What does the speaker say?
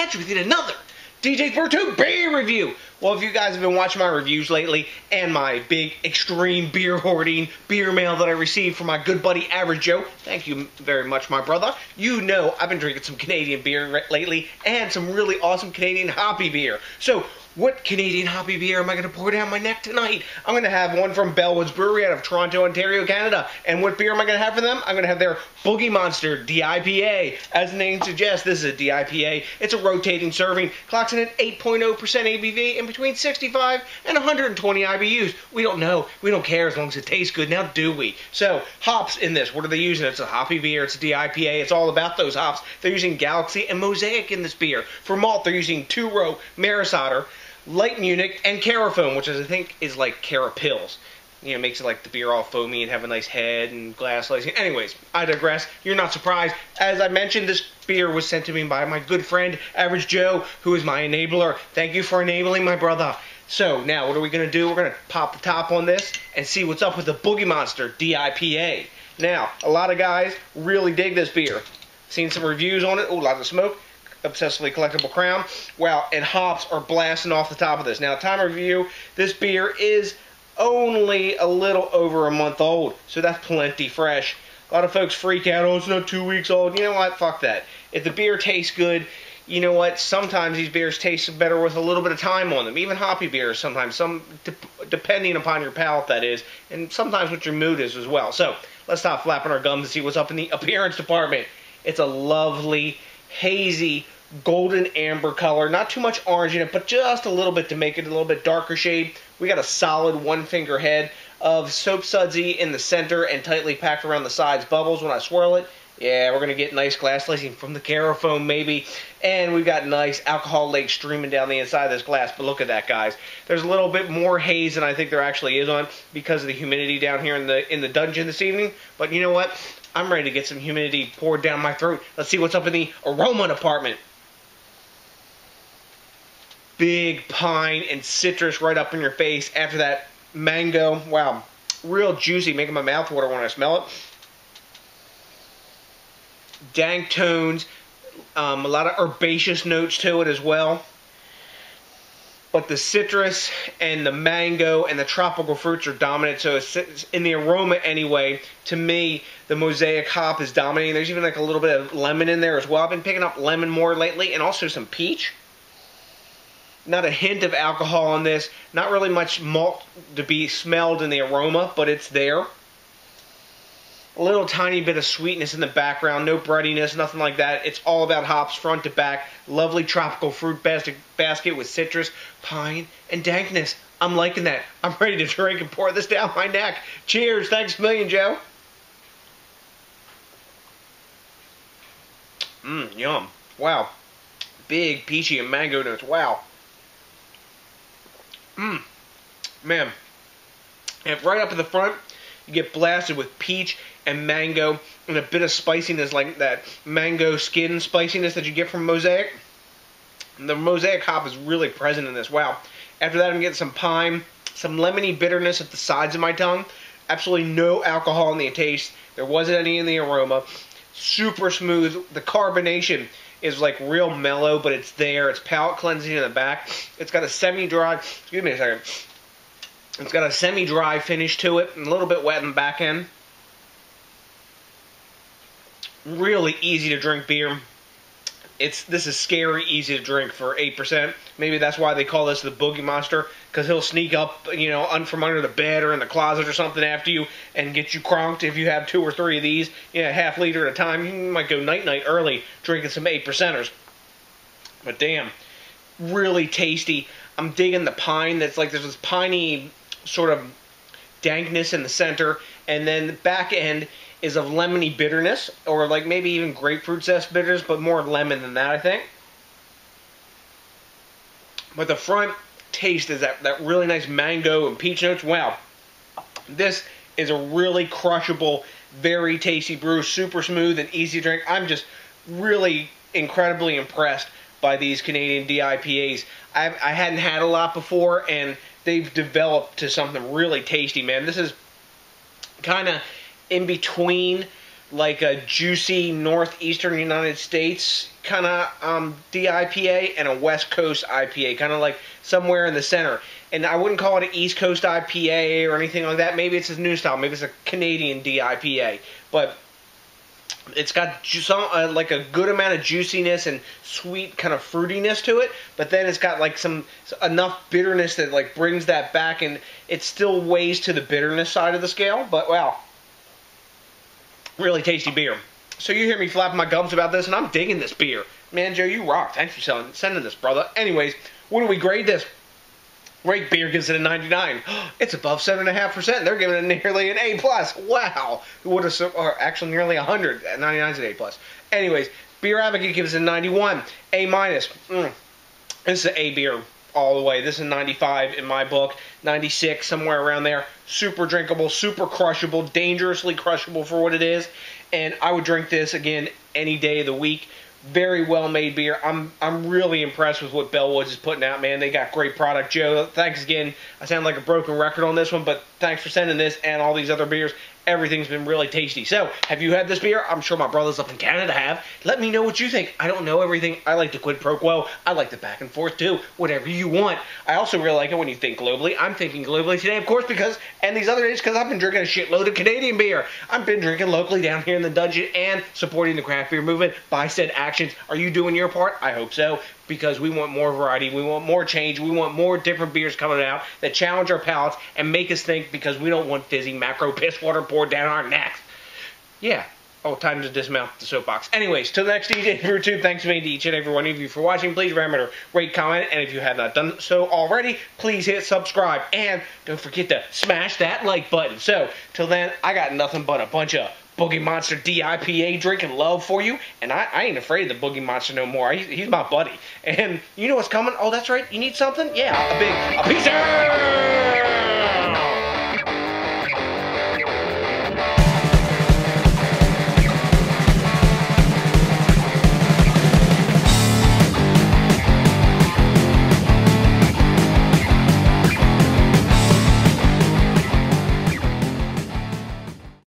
at you with yet another DJs BrewTube beer review. Well, if you guys have been watching my reviews lately and my big extreme beer hoarding beer mail that I received from my good buddy Average Joe, thank you very much, my brother. You know I've been drinking some Canadian beer lately and some really awesome Canadian hoppy beer. So what Canadian hoppy beer am I going to pour down my neck tonight? I'm going to have one from Bellwoods Brewery out of Toronto, Ontario, Canada. And what beer am I going to have for them? I'm going to have their Boogie Monster DIPA. As the name suggests, this is a DIPA. It's a rotating serving, clocks in at 8.0% ABV and between 65 and 120 IBUs. We don't know. We don't care as long as it tastes good. Now, do we? So, hops in this. What are they using? It's a hoppy beer. It's a DIPA. It's all about those hops. They're using Galaxy and Mosaic in this beer. For malt, they're using two-row Maris Otter, Light Munich, and Carafoam, which I think is like Carapils. You know, makes it like the beer all foamy and have a nice head and glass slicing. Anyways, I digress. You're not surprised. As I mentioned, this beer was sent to me by my good friend, Average Joe, who is my enabler. Thank you for enabling my brother. So, now, what are we going to do? We're going to pop the top on this and see what's up with the Boogie Monster DIPA. Now, a lot of guys really dig this beer. Seen some reviews on it. Ooh, lots of smoke. Obsessively collectible crown. Wow, and hops are blasting off the top of this. Now, time of review, this beer is only a little over a month old, so that's plenty fresh. A lot of folks freak out, oh, it's not 2 weeks old. You know what? Fuck that. If the beer tastes good, you know what? Sometimes these beers taste better with a little bit of time on them. Even hoppy beers sometimes, depending upon your palate, that is, and sometimes what your mood is as well. So, let's stop flapping our gums and see what's up in the appearance department. It's a lovely, hazy, golden amber color. Not too much orange in it, but just a little bit to make it a little bit darker shade. We got a solid one-finger head of soap sudsy in the center and tightly packed around the sides bubbles when I swirl it. Yeah, we're going to get nice glass slicing from the Carafoam, maybe. And we've got nice alcohol lakes streaming down the inside of this glass. But look at that, guys. There's a little bit more haze than I think there actually is on because of the humidity down here in the dungeon this evening. But you know what? I'm ready to get some humidity poured down my throat. Let's see what's up in the aroma department. Big pine and citrus right up in your face after that mango. Wow, real juicy, making my mouth water when I smell it. Dank tones, a lot of herbaceous notes to it as well. But the citrus and the mango and the tropical fruits are dominant, so it's in the aroma anyway. To me, the Mosaic hop is dominating. There's even like a little bit of lemon in there as well. I've been picking up lemon more lately, and also some peach. Not a hint of alcohol on this. Not really much malt to be smelled in the aroma, but it's there. A little tiny bit of sweetness in the background. No breadiness, nothing like that. It's all about hops front to back. Lovely tropical fruit basket with citrus, pine, and dankness. I'm liking that. I'm ready to drink and pour this down my neck. Cheers. Thanks a million, Joe. Yum. Wow. Big peachy and mango notes. Wow. Man. And right up in the front, you get blasted with peach and mango and a bit of spiciness, like that mango skin spiciness that you get from Mosaic. And the Mosaic hop is really present in this. Wow. After that, I'm getting some pine, some lemony bitterness at the sides of my tongue. Absolutely no alcohol in the taste. There wasn't any in the aroma. Super smooth. The carbonation is like real mellow, but it's there. It's palate cleansing in the back. It's got a semi-dry, excuse me a second. It's got a semi-dry finish to it, and a little bit wet in the back end. Really easy to drink beer. This is scary easy to drink for 8%. Maybe that's why they call this the Boogie Monster, because he'll sneak up, you know, from under the bed or in the closet or something after you and get you cronked if you have 2 or 3 of these. You know, half liter at a time. You might go night-night early drinking some 8%ers. But damn, really tasty. I'm digging the pine. That's like there's this piney sort of dankness in the center, and then the back end is of lemony bitterness, or like maybe even grapefruit zest bitters, but more lemon than that, I think. But the front taste is that really nice mango and peach notes. Wow. This is a really crushable, very tasty brew, super smooth and easy to drink. I'm just really incredibly impressed by these Canadian DIPAs. I hadn't had a lot before, and they've developed to something really tasty, man. This is kind of in between like a juicy northeastern United States kind of DIPA and a West Coast IPA, kind of like somewhere in the center. And I wouldn't call it an East Coast IPA or anything like that. Maybe it's a new style. Maybe it's a Canadian DIPA. But it's got some, like a good amount of juiciness and sweet kind of fruitiness to it. But then it's got like enough bitterness that like brings that back, and it still weighs to the bitterness side of the scale. But wow, really tasty beer. So you hear me flapping my gums about this, and I'm digging this beer. Man, Joe, you rock. Thanks for sending this, brother. Anyways, what do we grade this? Rate Beer gives it a 99. It's above 7.5%. They're giving it nearly an A+. Wow. Who would have, or actually nearly 100. 99 is an A+. Anyways, Beer Advocate gives it a 91. A-. This is an A beer all the way. This is 95 in my book. 96, somewhere around there. Super drinkable, super crushable, dangerously crushable for what it is. And I would drink this again any day of the week. Very well made beer. I'm really impressed with what Bellwoods is putting out, man. They got great product. Joe, thanks again. I sound like a broken record on this one, but thanks for sending this and all these other beers. Everything's been really tasty. So, have you had this beer? I'm sure my brothers up in Canada have. Let me know what you think. I don't know everything. I like the quid pro quo. I like the back and forth too. Whatever you want. I also really like it when you think globally. I'm thinking globally today, of course, and these other days, because I've been drinking a shitload of Canadian beer. I've been drinking locally down here in the dungeon and supporting the craft beer movement by said actions. Are you doing your part? I hope so. Because we want more variety, we want more change, we want more different beers coming out that challenge our palates and make us think, because we don't want fizzy macro piss water poured down our necks. Yeah. Oh, time to dismount the soapbox. Anyways, till the next DJ BrewTube, thanks to each and every one of you for watching. Please remember to rate, comment, and if you have not done so already, please hit subscribe. And don't forget to smash that like button. So, till then, I got nothing but a bunch of Boogie Monster DIPA drinking love for you, and I ain't afraid of the Boogie Monster no more. He's my buddy. And you know what's coming? Oh, that's right. You need something? Yeah, a piece of